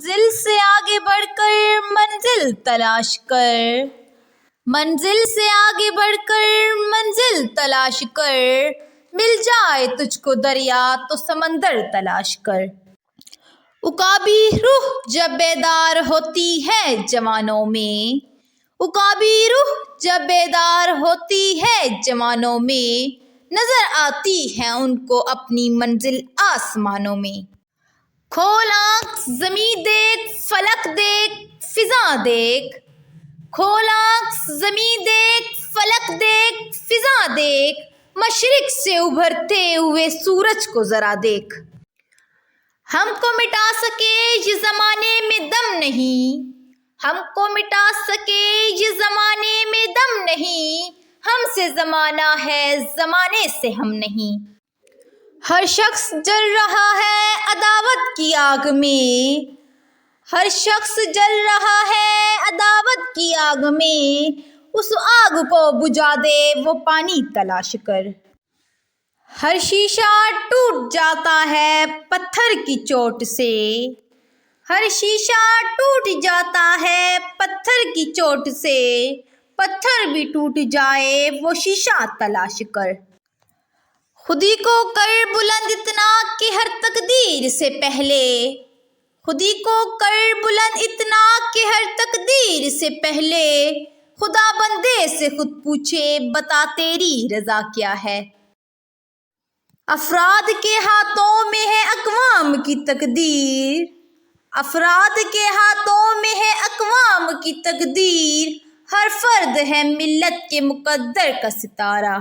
منزل سے آگے بڑھ کر منزل تلاش کر، منزل سے آگے بڑھ کر منزل تلاش کر، مل جائے تجھ کو دریا تو سمندر تلاش کر۔ عقابی روح جب بیدار ہوتی ہے جوانوں میں، عقابی روح جب بیدار ہوتی ہے جوانوں میں، نظر آتی ہے ان کو اپنی منزل آسمانوں میں۔ کھول آنکھ زمیں دیکھ، فلک دیکھ، فضا دیکھ، کھول آنکھ زمیں دیکھ، فلک دیکھ، فضا دیکھ، مشرق سے ابھرتے ہوئے سورج کو ذرا دیکھ۔ ہم کو مٹا سکے یہ زمانے میں دم نہیں، ہم کو مٹا سکے یہ زمانے میں دم نہیں، ہم سے زمانہ ہے زمانے سے ہم نہیں۔ ہر شخص جل رہا ہے عداوت کی آگ میں، ہر شخص جل رہا ہے عداوت کی آگ میں، اس آگ کو بجھا دے وہ پانی تلاش کر۔ ہر شیشہ ٹوٹ جاتا ہے پتھر کی چوٹ سے، ہر شیشہ ٹوٹ جاتا ہے پتھر کی چوٹ سے، پتھر بھی ٹوٹ جائے وہ شیشہ تلاش کر۔ خودی کو کر بلند اتنا کہ ہر تقدیر سے پہلے، خودی کو کر بلند اتنا کہ ہر تقدیر سے پہلے، خدا بندے سے خود پوچھے بتا تیری رضا کیا ہے۔ افراد کے ہاتھوں میں ہے اقوام کی تقدیر، افراد کے ہاتھوں میں ہے اقوام کی تقدیر، ہر فرد ہے ملت کے مقدر کا ستارہ۔